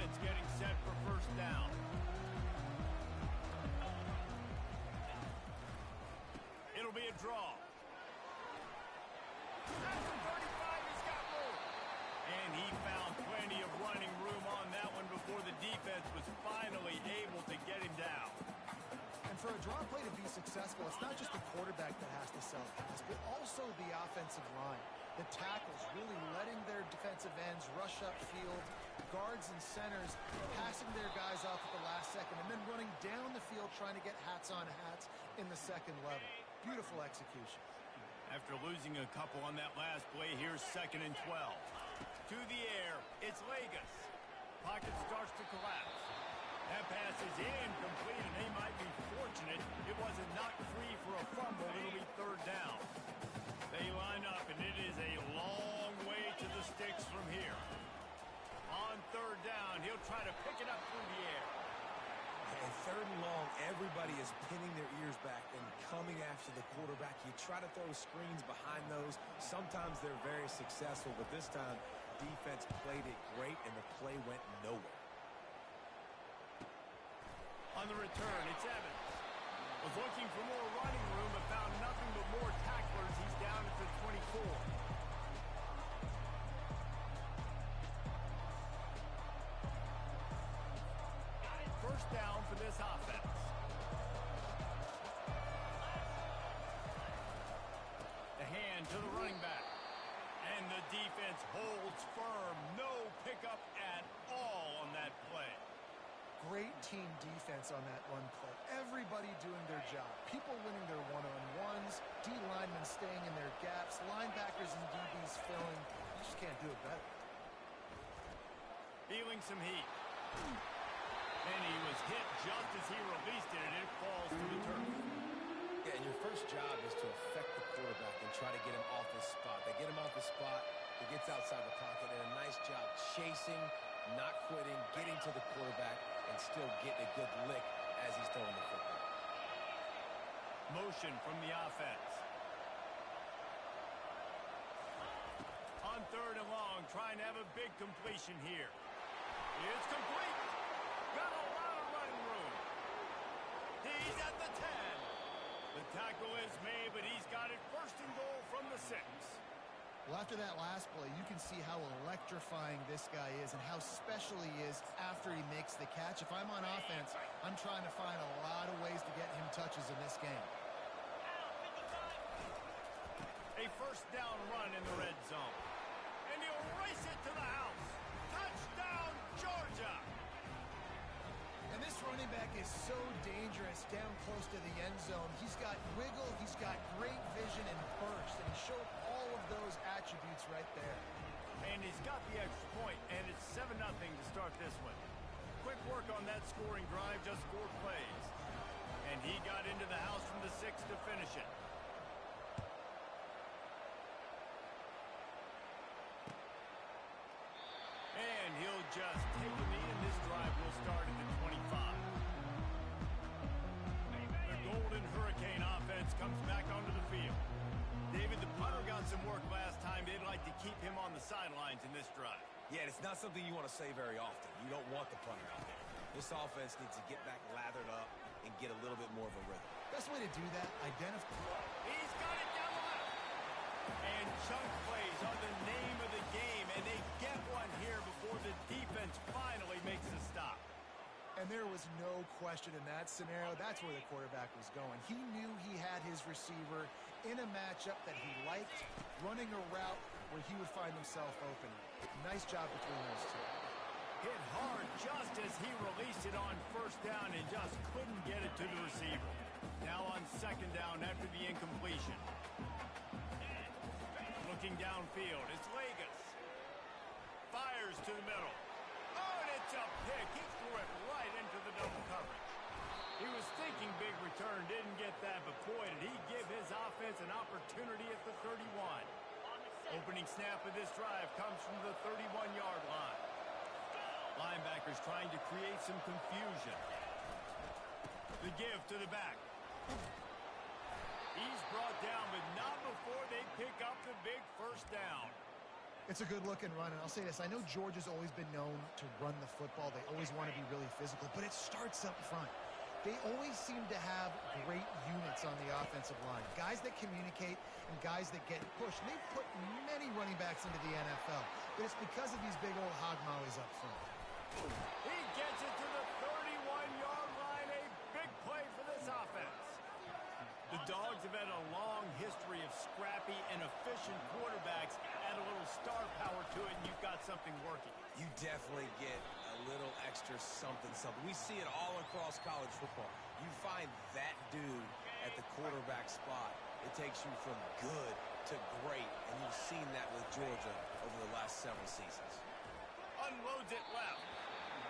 defense getting set for first down. It'll be a draw. At the 35, he's got room. And he found plenty of running room on that one before the defense was finally able to get him down. And for a draw play to be successful, it's not just the quarterback that has to sell pass, but also the offensive line. The tackles really letting their defensive ends rush upfield, guards and centers passing their guys off at the last second, and then running down the field trying to get hats on hats in the second level. Beautiful execution. After losing a couple on that last play, here's 2nd and 12. To the air, it's Vegas. Pocket starts to collapse. That pass is incomplete, and they might be fortunate it wasn't knocked free for a fumble. It'll be 3rd down. They line up, and it is a long way to the sticks from here. On 3rd down, he'll try to pick it up through the air. And 3rd and long, everybody is pinning their ears back and coming after the quarterback. You try to throw screens behind those. Sometimes they're very successful, but this time, defense played it great, and the play went nowhere. On the return, it's Evans. Was looking for more running room, but found nothing but more tacklers. He's down at the 24. First down for this offense. The hand to the running back. And the defense holds firm. No pickup at all on that play. Great team defense on that run play. Everybody doing their job. People winning their one-on-ones, D linemen staying in their gaps, linebackers and DBs filling. You just can't do it better. Feeling some heat. And he was hit just as he released it, and it falls to the turf. Yeah, and your first job is to affect the quarterback and try to get him off his spot. They get him off his spot, he gets outside the pocket, and a nice job chasing, not quitting, getting to the quarterback, and still getting a good lick as he's throwing the football. Motion from the offense. On 3rd and long, trying to have a big completion here. It's complete. Got a lot of running room. He's at the 10. The tackle is made, but he's got it 1st and goal from the 6. Well, after that last play, you can see how electrifying this guy is and how special he is after he makes the catch. If I'm on offense, I'm trying to find a lot of ways to get him touches in this game. A 1st down run in the red zone. And he'll race it to the house. Touchdown, Georgia! And this running back is so dangerous down close to the end zone. He's got wiggle, he's got great vision and burst, and he showed all of those attributes right there. And he's got the extra point, and it's 7-0 to start this one. Quick work on that scoring drive, just 4 plays. And he got into the house from the 6 to finish it. And he'll just take a knee, and this drive will start at the 25. The Golden Hurricane offense comes back onto the field. David, the punter got some work last time. They'd like to keep him on the sidelines in this drive. Yeah, it's not something you want to say very often. You don't want the punter out there. This offense needs to get back lathered up and get a little bit more of a rhythm. Best way to do that, identify. He's got it down the left. And chunk plays are the name of the game, and they get one here before the defense finally makes a stop. And there was no question in that scenario. That's where the quarterback was going. He knew he had his receiver in a matchup that he liked, running a route where he would find himself open. Nice job between those two. Hit hard just as he released it on 1st down and just couldn't get it to the receiver. Now on 2nd down after the incompletion. Looking downfield, it's Vegas. Fires to the middle. Oh, and it's a pick. He threw it right into the double coverage. He was thinking big return, didn't get that, but boy, did he give his offense an opportunity at the 31. Opening snap of this drive comes from the 31-yard line. Linebackers trying to create some confusion. The give to the back. He's brought down, but not before they pick up the big 1st down. It's a good-looking run, and I'll say this. I know Georgia's always been known to run the football. They always want to be really physical, but it starts up front. They always seem to have great units on the offensive line, guys that communicate and guys that get pushed. And they've put many running backs into the NFL, but it's because of these big old hog mollies up front. He gets it to the 31-yard line. A big play for this offense. The Dogs have had a long history of scrappy and efficient quarterbacks. Add a little star power to it, and you've got something working. You definitely get a little extra something. We see it all across college football. You find that dude at the quarterback spot, it takes you from good to great, and you've seen that with Georgia over the last several seasons. Unloads it left,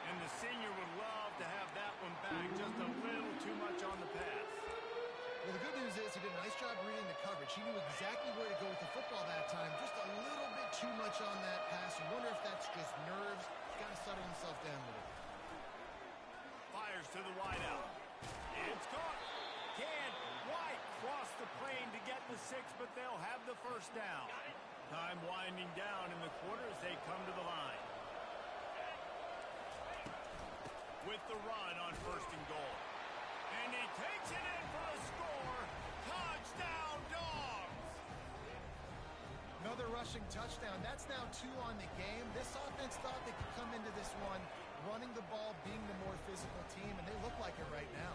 and the senior would love to have that one back. Just a little too much on the pass. Well, the good news is he did a nice job reading the coverage. He knew exactly where to go with the football that time. Just a little bit too much on that pass. You wonder if that's just nerves. He's got to settle himself down with it. Fires to the wideout. It's caught. Can't quite cross the plane to get the 6, but they'll have the first down. Time winding down in the quarter as they come to the line. With the run on 1st and goal. And he takes it in for a score. Touchdown, Dogs! Another rushing touchdown. That's now 2 on the game. This offense thought they could come into this one running the ball, being the more physical team, and they look like it right now.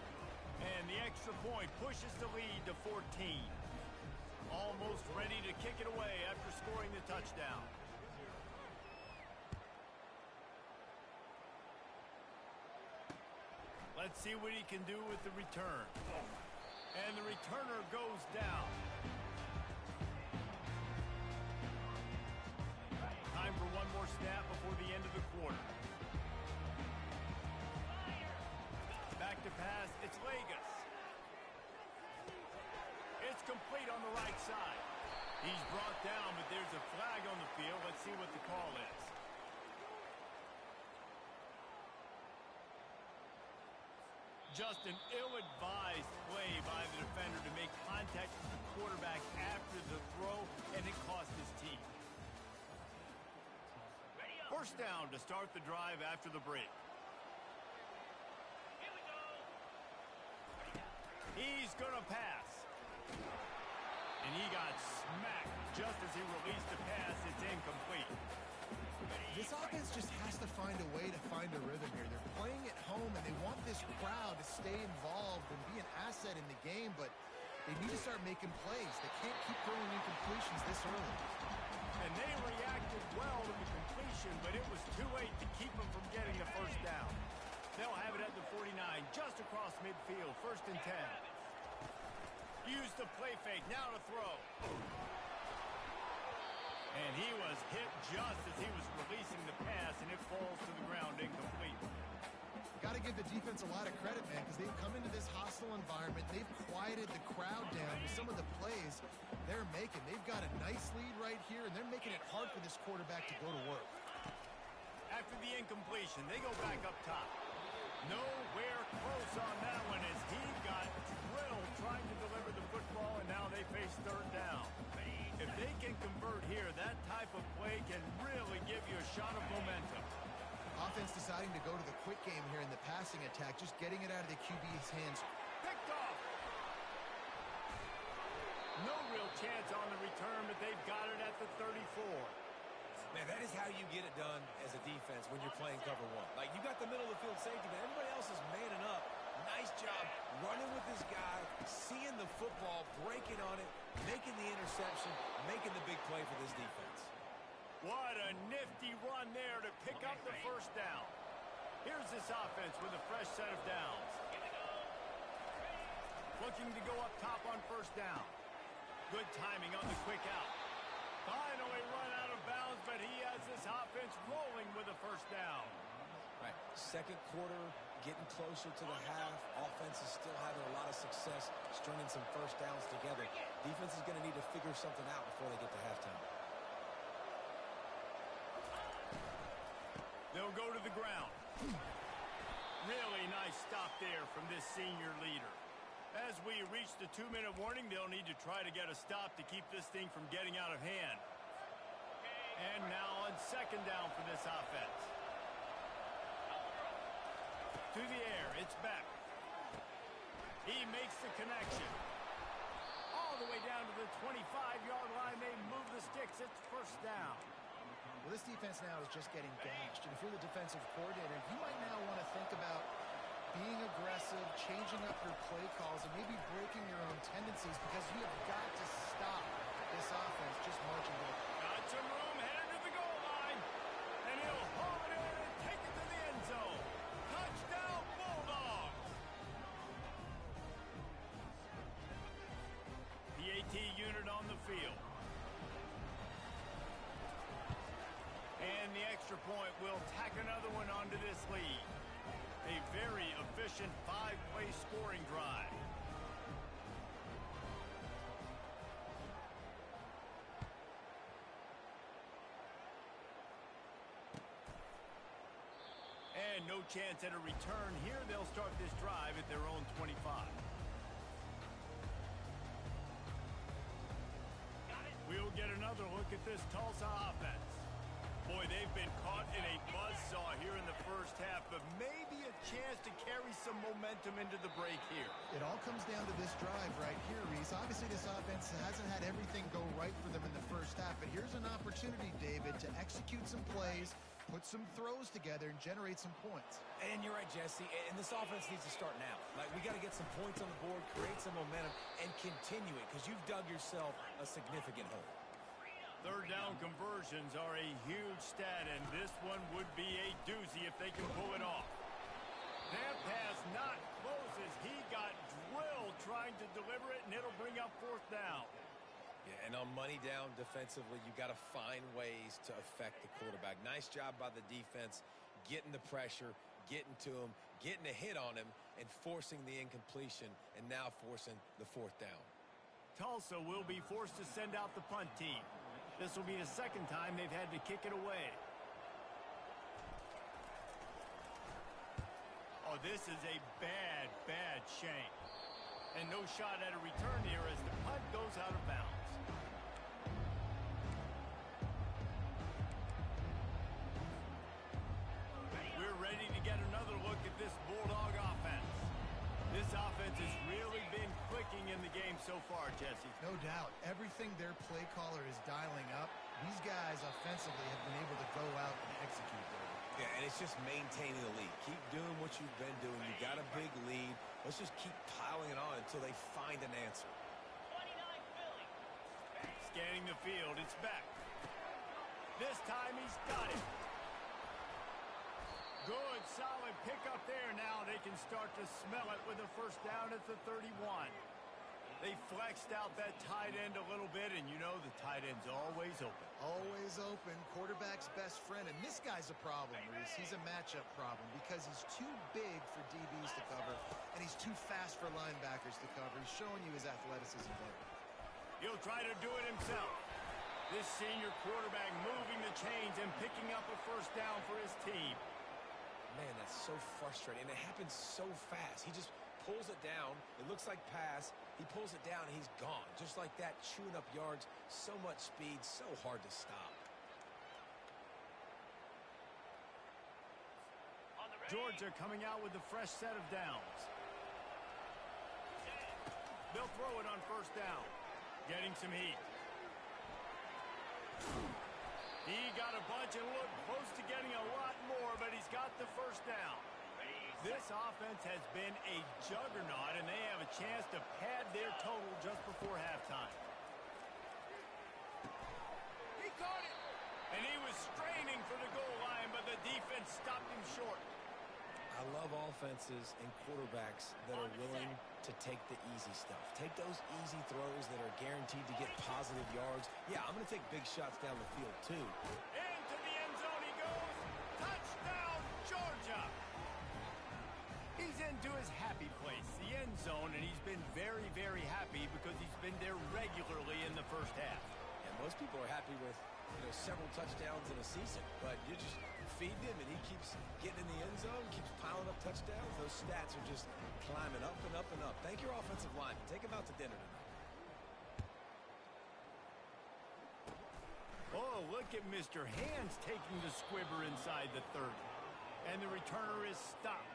And the extra point pushes the lead to 14. Almost ready to kick it away after scoring the touchdown. Let's see what he can do with the return. And the returner goes down. Time for one more snap before the end of the quarter. Back to pass, it's Vegas. It's complete on the right side. He's brought down, but there's a flag on the field. Let's see what the call is. Just an ill-advised play by the defender to make contact with the quarterback after the throw, and it cost his team. First down to start the drive after the break. Here we go. He's going to pass. And he got smacked just as he released the pass. It's incomplete. This offense just has to find a way to find a rhythm here. They're playing at home, and they want this crowd to stay involved and be an asset in the game, but they need to start making plays. They can't keep throwing incompletions this early. And they reacted well to the completion, but it was too late to keep them from getting the first down. They'll have it at the 49, just across midfield, 1st and 10. Use the play fake, now to throw. And he was hit just as he was releasing the pass, and it falls to the ground incomplete. Got to give the defense a lot of credit, man, because they've come into this hostile environment. They've quieted the crowd down with some of the plays they're making. They've got a nice lead right here, and they're making it hard for this quarterback to go to work. After the incompletion, they go back up top. Nowhere close on that one as he got drilled trying to deliver the football, and now they face 3rd down. If they can convert here, that type of play can really give you a shot of momentum. Offense deciding to go to the quick game here in the passing attack, just getting it out of the QB's hands. Picked off. No real chance on the return, but they've got it at the 34. Man, that is how you get it done as a defense when you're playing cover 1. Like, you got the middle of the field safety, but everybody else is manning up. Nice job running with this guy, seeing the football, breaking on it, making the interception, making the big play for this defense. What a nifty run there to pick up the first down. Here's this offense with a fresh set of downs. Looking to go up top on 1st down. Good timing on the quick out. Finally run out of bounds, but he has this offense rolling with a first down. Right, 2nd quarter, getting closer to the half. Offense is still having a lot of success stringing some first downs together. Defense is going to need to figure something out before they get to halftime. They'll go to the ground. Really nice stop there from this senior leader. As we reach the 2-minute warning, they'll need to try to get a stop to keep this thing from getting out of hand. And now on second down for this offense. To the air, it's Beck. He makes the connection. All the way down to the 25-yard line. They move the sticks. It's first down. Well, this defense now is just getting gashed. And if you're the defensive coordinator, you might now want to think about being aggressive, changing up your play calls, and maybe breaking your own tendencies because you have got to stop this offense just marching to the... Got some room, headed to the goal line. And he'll haul it in and take it to the end zone. Touchdown, Bulldogs. The AT unit on the field. And the extra point will tack another one onto this lead. A very efficient 5-play scoring drive. And no chance at a return here. They'll start this drive at their own 25. We'll get another look at this Tulsa offense. Boy, they've been caught in a buzzsaw here in the first half, but maybe a chance to carry some momentum into the break here. It all comes down to this drive right here, Reese. Obviously, this offense hasn't had everything go right for them in the first half, but here's an opportunity, David, to execute some plays, put some throws together, and generate some points. And you're right, Jesse, and this offense needs to start now. Like, we got to get some points on the board, create some momentum, and continue it, because you've dug yourself a significant hole. Third down conversions are a huge stat, and this one would be a doozy if they can pull it off. That pass not close as he got drilled trying to deliver it, and it'll bring up fourth down. Yeah, and on money down defensively, you got to find ways to affect the quarterback. Nice job by the defense, getting the pressure, getting to him, getting a hit on him, and forcing the incompletion, and now forcing the fourth down. Tulsa will be forced to send out the punt team. This will be the second time they've had to kick it away. Oh, this is a bad, bad shank. And no shot at a return here as the punt goes out of bounds. We're ready to get another look at this Bulldog offense. This offense has really been clicking in the game so far, Jesse. No doubt. Everything their play caller is dialing up, these guys offensively have been able to go out and execute there. Yeah, and it's just maintaining the lead. Keep doing what you've been doing. You got a big lead. Let's just keep piling it on until they find an answer. 29 Philly. Scanning the field, it's back. This time he's got it. Good, solid pickup there. Now they can start to smell it with a first down at the 31. They flexed out that tight end a little bit, and you know the tight end's always open. Always open. Quarterback's best friend. And this guy's a problem, Reese. He's a matchup problem because he's too big for DBs to cover, and he's too fast for linebackers to cover. He's showing you his athleticism there. He'll try to do it himself. This senior quarterback moving the chains and picking up a first down for his team. Man, that's so frustrating. And it happens so fast. He just pulls it down. It looks like pass. He pulls it down, and he's gone. Just like that, chewing up yards. So much speed, so hard to stop. Georgia coming out with a fresh set of downs. They'll throw it on first down. Getting some heat. He got a bunch and looked close to getting a lot more, but he's got the first down. This offense has been a juggernaut, and they have a chance to pad their total just before halftime. He caught it! And he was straining for the goal line, but the defense stopped him short. I love offenses and quarterbacks that are willing to take the easy stuff. Take those easy throws that are guaranteed to get positive yards. Yeah, I'm going to take big shots down the field, too. Into the end zone he goes. Touchdown, Georgia! He's into his happy place, the end zone, and he's been very, very happy because he's been there regularly in the first half. And most people are happy with, several touchdowns in a season, but you just feed him, and he keeps getting in the end zone, keeps piling up touchdowns. Those stats are just climbing up and up and up. Thank your offensive lineman. Take him out to dinner tonight. Oh, look at Mr. Hands taking the squibber inside the 30. And the returner is stopped.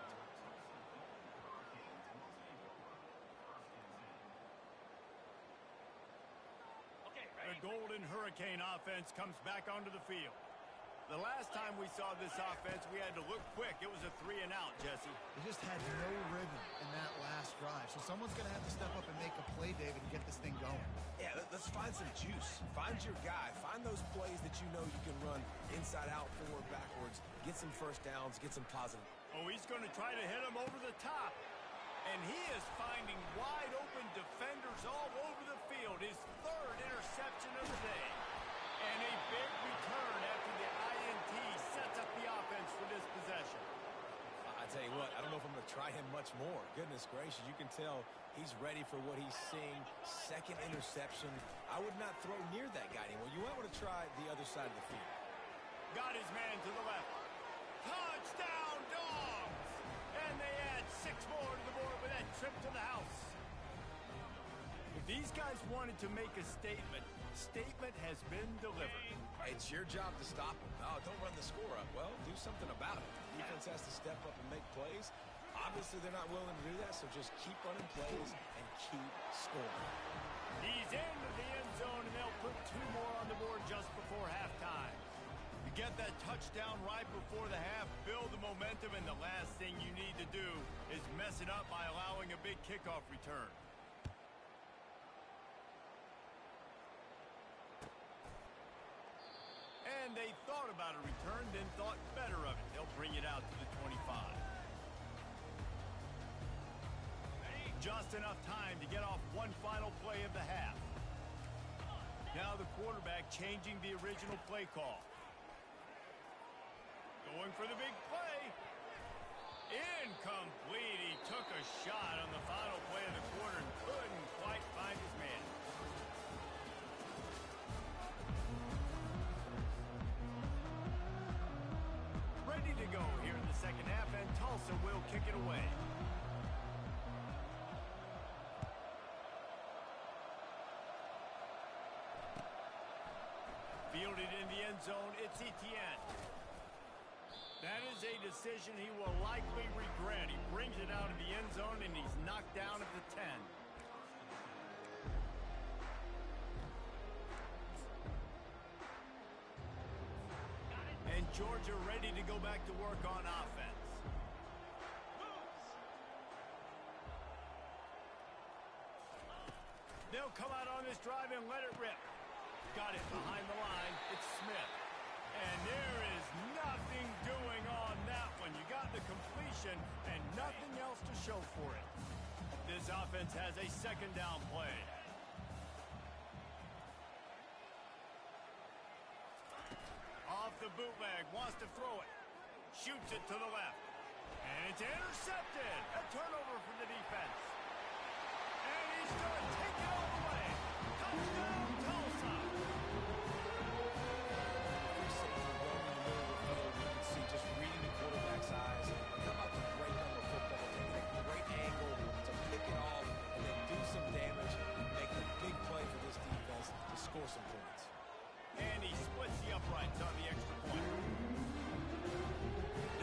The Golden Hurricane offense comes back onto the field. The last time we saw this offense, we had to look quick. It was a 3-and-out, Jesse. They just had no rhythm in that last drive. So someone's going to have to step up and make a play, David, and get this thing going. Yeah, let's find some juice. Find your guy. Find those plays that you know you can run inside out, forward, backwards. Get some first downs. Get some positive. Oh, he's going to try to hit him over the top. And he is finding wide-open defenders all over the field. His third interception of the day. And a big return after the INT sets up the offense for this possession. I tell you what, I don't know if I'm going to try him much more. Goodness gracious, you can tell he's ready for what he's seeing. Second interception. I would not throw near that guy anymore. You might want to try the other side of the field. Got his man to the left. Touchdown, Dogs! And they add 6 more to the board with that trip to the house. If these guys wanted to make a statement has been delivered. It's your job to stop them. Oh, don't run the score up. Well, do something about it. Defense has to step up and make plays. Obviously, they're not willing to do that, so just keep running plays and keep scoring. He's into the end zone, and they'll put 2 more on the board just before halftime. You get that touchdown right before the half, build the momentum, and the last thing you need to do is mess it up by allowing a big kickoff return. And they thought about a return, then thought better of it. They'll bring it out to the 25. Just enough time to get off one final play of the half. Now the quarterback changing the original play call. Going for the big play. Incomplete. He took a shot on the final play of the quarter and couldn't quite find his man. Ready to go here in the second half, and Tulsa will kick it away. Fielded in the end zone, it's Etienne. That is a decision he will likely regret. He brings it out of the end zone, and he's knocked down at the 10. And Georgia ready to go back to work on offense. They'll come out on this drive and let it rip. Got it behind the line. It's Smith. And there is nothing doing on that one. You got the completion and nothing else to show for it. This offense has a second down play. Off the bootleg, wants to throw it. Shoots it to the left. And it's intercepted. A turnover for the defense. And he's going to take it all the way. Touchdown, Tulsa. Free safety roaming the middle of the field. You can see just reading the quarterback's eyes. How about the great number of football? Taking a great angle to pick it off and then do some damage. Make a big play for this defense to score some points. And he splits the uprights on the extra point.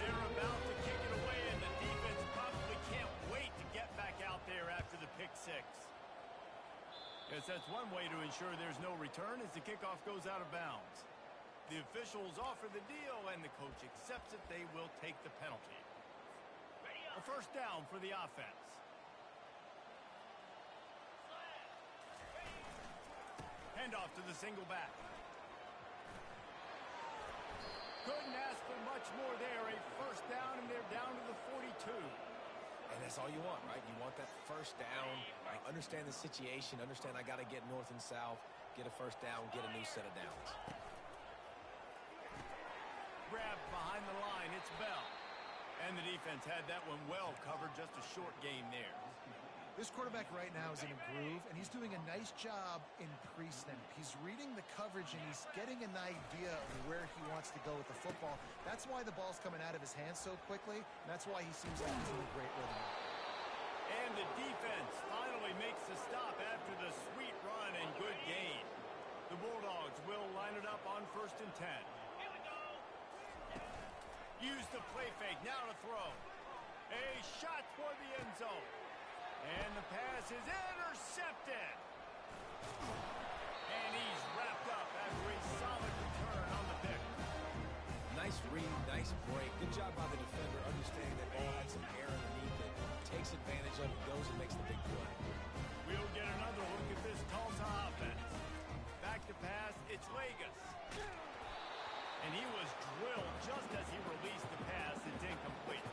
They're about to kick it away, and the defense probably can't wait to get back out there after the pick 6. Guess that's one way to ensure there's no return as the kickoff goes out of bounds. The officials offer the deal, and the coach accepts it. They will take the penalty. A first down for the offense. Handoff to the single back. Couldn't ask for much more there. A first down, and they're down to the 42. And that's all you want, right? You want that first down. Like, understand the situation. Understand I got to get north and south. Get a first down. Get a new set of downs. Grabbed behind the line. It's Bell. And the defense had that one well covered. Just a short gain there. This quarterback right now is in a groove, and he's doing a nice job in pre-snap. He's reading the coverage, and he's getting an idea of where he wants to go with the football. That's why the ball's coming out of his hands so quickly, and that's why he seems like he's in a great rhythm. And the defense finally makes the stop after the sweet run and good gain. The Bulldogs will line it up on 1st and 10. Use the play fake, now to throw. A shot for the end zone. And the pass is intercepted. And he's wrapped up after a solid return on the pick. Nice read, nice break. Good job by the defender, understanding that ball had some air underneath it. Takes advantage of it, goes and makes the big play. We'll get another look at this Tulsa offense. Back to pass, it's Vegas. And he was drilled just as he released the pass. It's incomplete.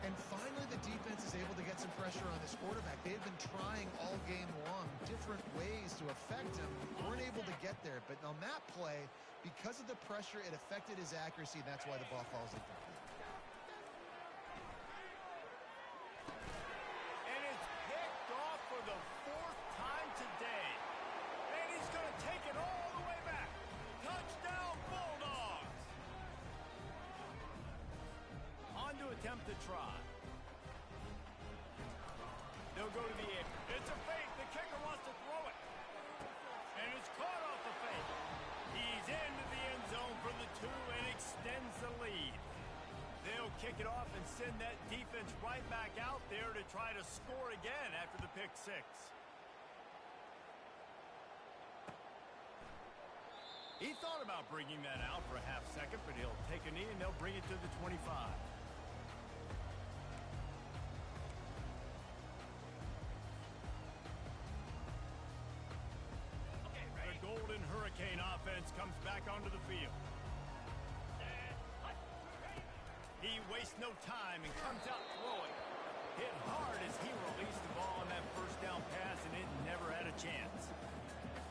And finally, the defense is able to get some pressure on this quarterback. They had been trying all game long different ways to affect him. Weren't able to get there. But on that play, because of the pressure, it affected his accuracy. And that's why the ball falls incomplete. And it's picked off for the 4th time today. And he's going to take it all the way back. Touchdown, Bulldogs. On to attempt to try. They'll go to the air. It's a fake. The kicker wants to throw it. And it's caught off the fake. He's into the end zone for the 2 and extends the lead. They'll kick it off and send that defense right back out there to try to score again after the pick 6. He thought about bringing that out for a half second, but he'll take a knee and they'll bring it to the 25. The Golden Hurricane offense comes back onto the field. He wastes no time and comes out throwing. Hit hard as he released the ball on that first down pass, and it never had a chance.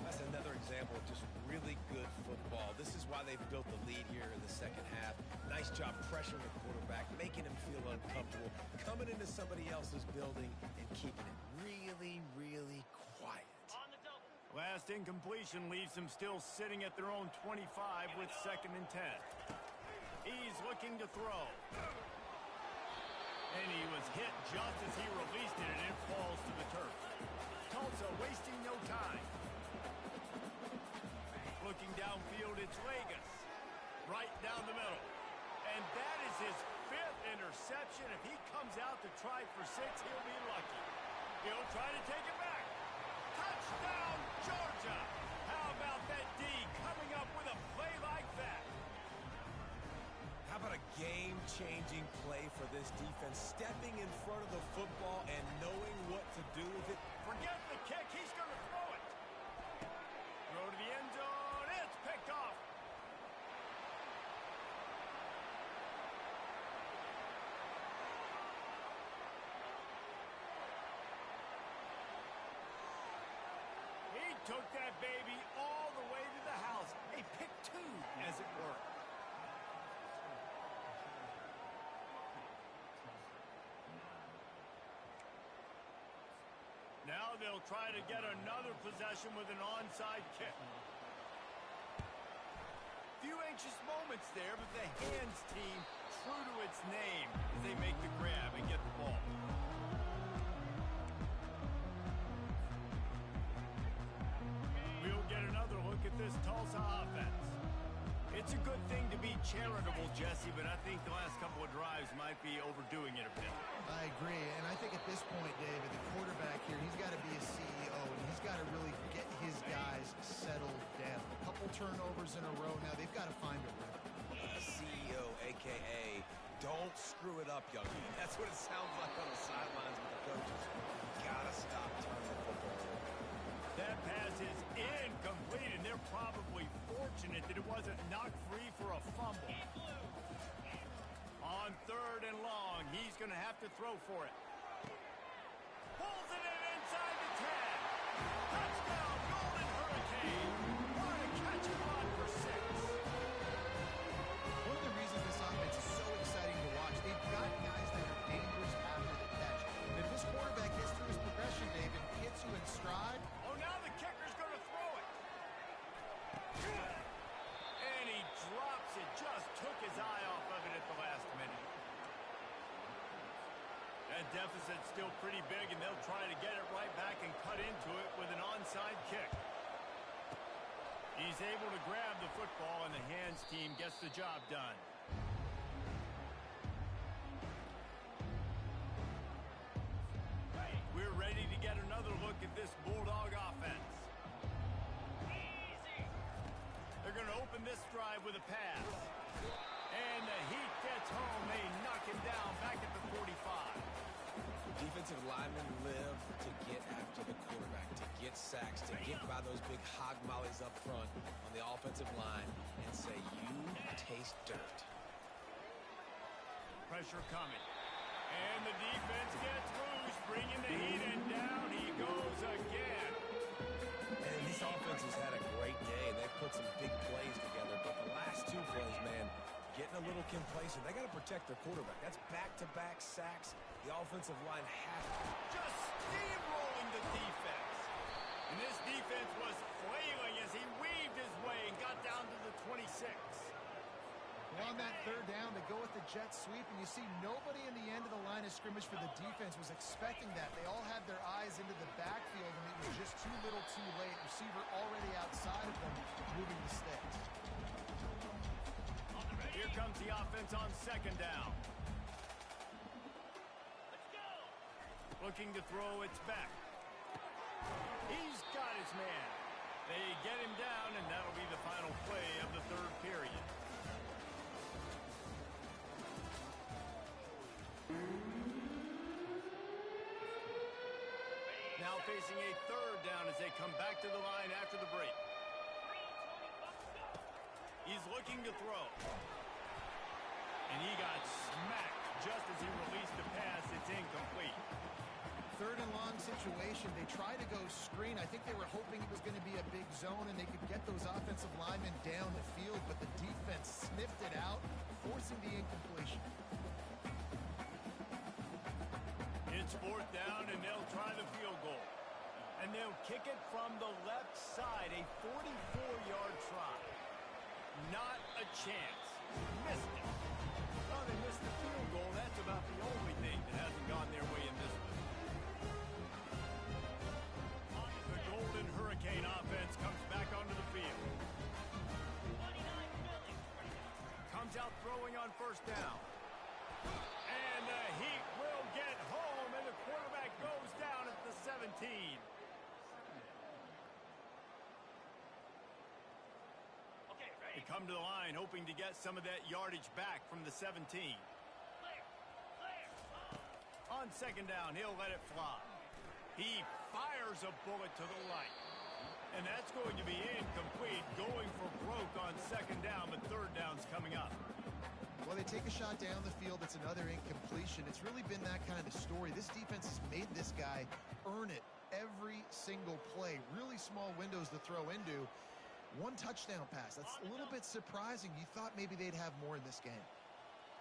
That's another example of just really good football. This is why they've built the lead here in the second half. Nice job pressuring the quarterback, making him feel uncomfortable, coming into somebody else's building and keeping it really, really quiet. Last incompletion leaves them still sitting at their own 25 with 2nd and 10. He's looking to throw. And he was hit just as he released it, and it falls to the turf. Tulsa wasting no time. Looking downfield, it's Vegas. Right down the middle. And that is his 5th interception. If he comes out to try for 6, he'll be lucky. He'll try to take it back. Touchdown, Georgia! How about that D coming up with a play like that? How about a game-changing play for this defense, stepping in front of the football and knowing what to do with it? Forget the kick, he's going to throw it. Throw to the end zone, it's picked off. He took that baby all the way to the house. A pick 2, as it were. Now they'll try to get another possession with an onside kick. Few anxious moments there, but the hands team true to its name as they make the grab and get the ball. We'll get another look at this Tulsa offense. It's a good thing to be charitable, Jesse, but I think the last couple of drives might be overdoing it a bit. I agree, and I think at this point, David, the quarterback here, he's got to be a CEO, and he's got to really get his guys settled down. A couple turnovers in a row now. They've got to find a rhythm. CEO, a.k.a. don't screw it up, young man. That's what it sounds like on the sidelines with the coaches. Gotta stop turning the football over. That pass is incomplete, and they're probably fortunate that it wasn't knocked free for a fumble. On 3rd and long, he's going to have to throw for it. Pulls it in inside the 10. Touchdown, Golden Hurricane. What a catch and run for 6. One of the reasons this offense is so exciting to watch, they've got guys that are dangerous after the catch. And if this quarterback gets through his progression, David, hits you in stride. Oh, now the kicker's going to throw it. And he drops it. Just took his eye off of it at the last minute. That deficit's still pretty big, and they'll try to get it right back and cut into it with an onside kick. He's He's able to grab the football, and the hands team gets the job done. We're ready to get another look at this Bulldog offense. They're going to open this drive with a pass. And the Heat gets home. They knock him down back at the 45. Defensive linemen live to get after the quarterback, to get sacks, to get by those big hog mollies up front on the offensive line and say, you taste dirt. Pressure coming. And the defense gets loose, bringing the Heat, and down he goes again. And this offense has had a great day. They've put some big plays together, but the last two plays, man, getting a little complacent. They got to protect their quarterback. That's back-to-back sacks. The offensive line has just steamrolling the defense. And this defense was flailing as he weaved his way and got down to the 26. Well, on that third down, they go with the jet sweep, and you see nobody in the end of the line of scrimmage for the defense was expecting that. They all had their eyes into the backfield, and it was just too little too late. Receiver already outside of them, moving the sticks. Here comes the offense on second down. Looking to throw, it's back. He's got his man. They get him down, and that'll be the final play of the third period. Now facing a third down as they come back to the line after the break. He's looking to throw. And he got smacked just as he released the pass. It's incomplete. Third and long situation. They try to go screen. I think they were hoping it was going to be a big zone and they could get those offensive linemen down the field, but the defense sniffed it out, forcing the incompletion. It's fourth down, and they'll try the field goal. And they'll kick it from the left side, a 44-yard try. Not a chance. Missed it. Well, they missed the field goal. That's about the only thing that hasn't gone their way in this one. The Golden Hurricane offense comes back onto the field. Comes out throwing on first down. And the Heat will get home, and the quarterback goes down at the 17. They come to the line hoping to get some of that yardage back from the 17. On second down, he'll let it fly. He fires a bullet to the right. And that's going to be incomplete, going for broke on second down, but third down's coming up. Well, they take a shot down the field. It's another incompletion. It's really been that kind of story. This defense has made this guy earn it every single play. Really small windows to throw into. One touchdown pass. That's a little bit surprising. You thought maybe they'd have more in this game.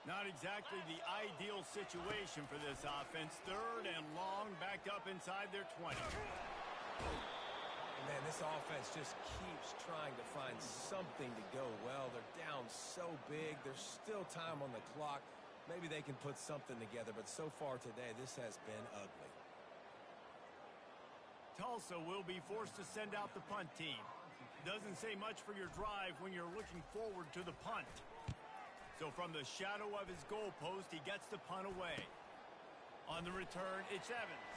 Not exactly the ideal situation for this offense. Third and long, backed up inside their 20. Man, this offense just keeps trying to find something to go well. They're down so big. There's still time on the clock. Maybe they can put something together, but so far today, this has been ugly. Tulsa will be forced to send out the punt team. Doesn't say much for your drive when you're looking forward to the punt. So from the shadow of his goalpost, he gets the punt away. On the return, it's Evans.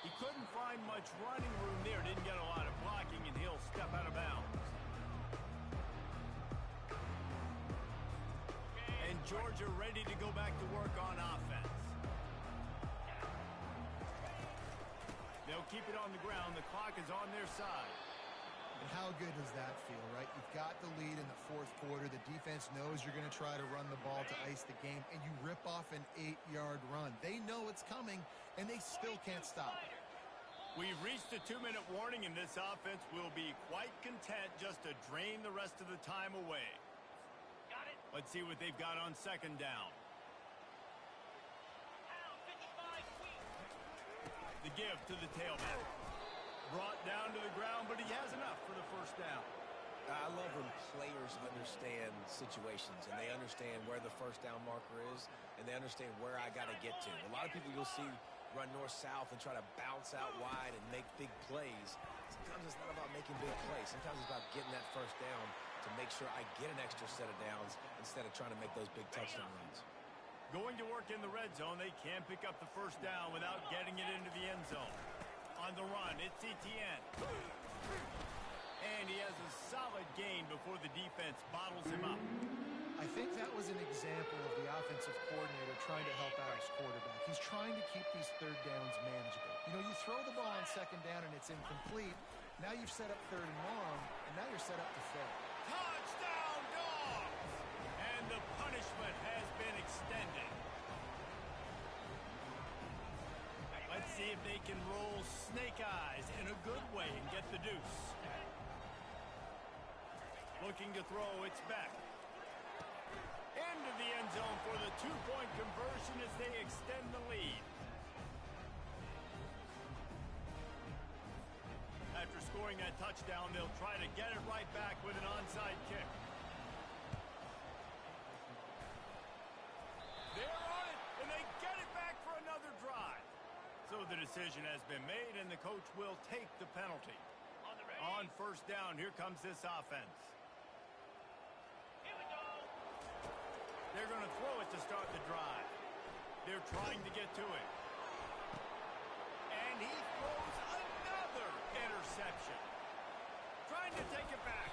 He couldn't find much running room there, didn't get a lot of blocking, and he'll step out of bounds. And Georgia ready to go back to work on offense. They'll keep it on the ground. The clock is on their side. And how good does that feel, right? You've got the lead in the fourth quarter. The defense knows you're going to try to run the ball to ice the game, and you rip off an 8-yard run. They know it's coming, and they still can't stop it. We've reached the 2-minute warning, and this offense will be quite content just to drain the rest of the time away. Got it. Let's see what they've got on second down. The give to the tailback. Brought down to the ground, but he has enough for the first down. I love when players understand situations, and they understand where the first down marker is, and they understand where I got to get to. A lot of people you'll see run north-south and try to bounce out wide and make big plays. Sometimes it's not about making making big plays. Sometimes it's about getting that first down to make sure I get an extra set of downs instead of trying to make those big touchdown runs. Going to work in the red zone, they can pick up the first down without getting it into the end zone. On the run, it's Etienne. And he has a solid gain before the defense bottles him up. I think that was an example of the offensive coordinator trying to help out his quarterback. He's trying to keep these third downs manageable. You know, you throw the ball on second down and it's incomplete. Now you've set up third and long, and now you're set up to fail. Touchdown, Dogs! And the punishment has been extended. Let's see if they can roll snake eyes in a good way and get the deuce. Looking to throw, it's back. Into the end zone for the two-point conversion as they extend the lead. After scoring that touchdown, they'll try to get it right back with an onside kick. They're on it, and they get it back for another drive. So the decision has been made, and the coach will take the penalty. On first down, here comes this offense. They're going to throw it to start the drive. They're trying to get to it. And he throws another interception. Trying to take it back.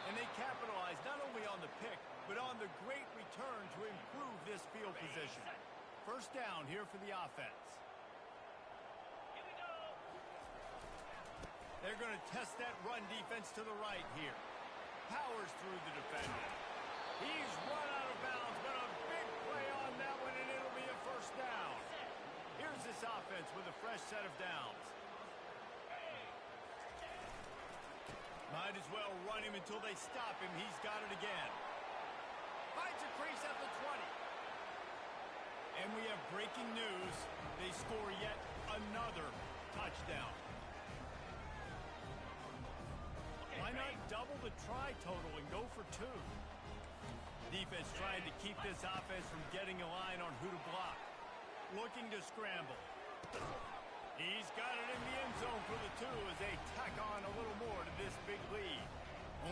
And they capitalize not only on the pick, but on the great return to improve this field position. First down here for the offense. They're going to test that run defense to the right here. Powers through the defender. He's run out of bounds, but a big play on that one, and it'll be a first down. Here's this offense with a fresh set of downs. Might as well run him until they stop him. He's got it again. Finds a crease at the 20. And we have breaking news. They score yet another touchdown. Why not double the try total and go for two? Defense trying to keep this offense from getting a line on who to block. Looking to scramble. He's got it in the end zone for the two as they tack on a little more to this big lead.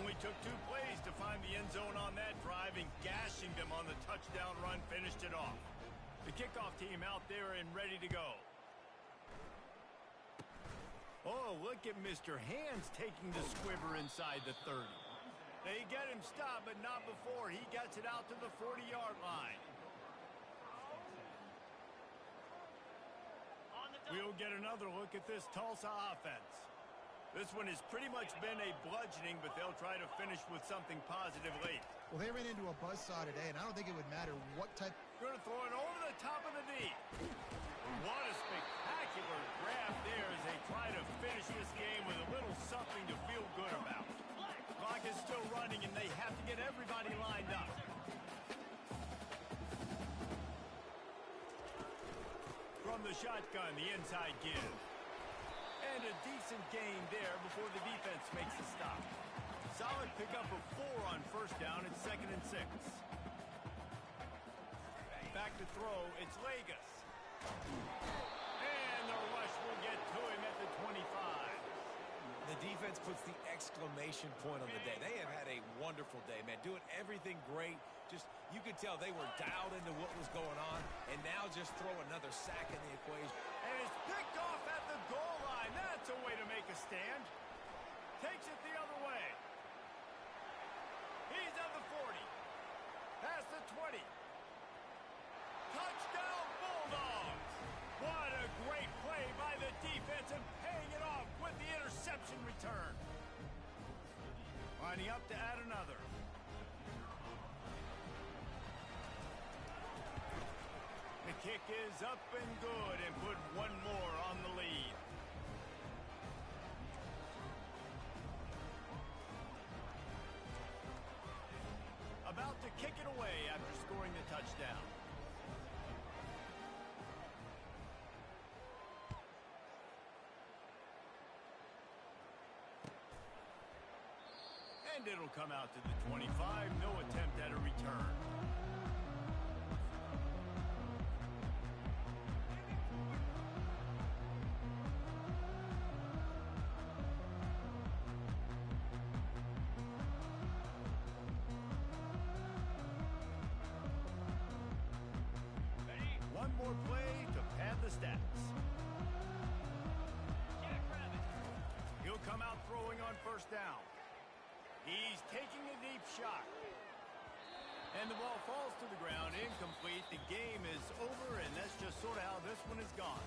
Only took 2 plays to find the end zone on that drive, and gashing them on the touchdown run finished it off. The kickoff team out there and ready to go. Oh, look at Mr. Hands taking the squiver inside the 30. They get him stopped, but not before he gets it out to the 40-yard line. We'll get another look at this Tulsa offense. This one has pretty much been a bludgeoning, but they'll try to finish with something positive late. Well, they ran into a buzzsaw today, and I don't think it would matter what type. Going to throw it over the top of the knee. What a spectacular grab there as they try to finish this game with a little something to feel good about. Clock is still running, and they have to get everybody lined up. From the shotgun, the inside give. And a decent gain there before the defense makes the stop. Solid pickup of 4 on first down. It's 2nd and 6. Back to throw, it's Vegas. And the rush will get to him at the 25. The defense puts the exclamation point on the day. They have had a wonderful day, man. Doing everything great. Just, you could tell they were dialed into what was going on, and now just throw another sack in the equation. And it's picked off at the goal line. That's a way to make a stand. Takes it the other way. He's at the 40. Past the 20. Touchdown, Bulldogs. What a great play by the defense and paying it off with the interception return. Lining up to add another. The kick is up and good and put one more on the lead. About to kick it away after scoring the touchdown. And it'll come out to the 25. No attempt at a return. stats. He'll come out throwing on first down. He's taking a deep shot. And the ball falls to the ground, incomplete. The game is over, and that's just sort of how this one has gone.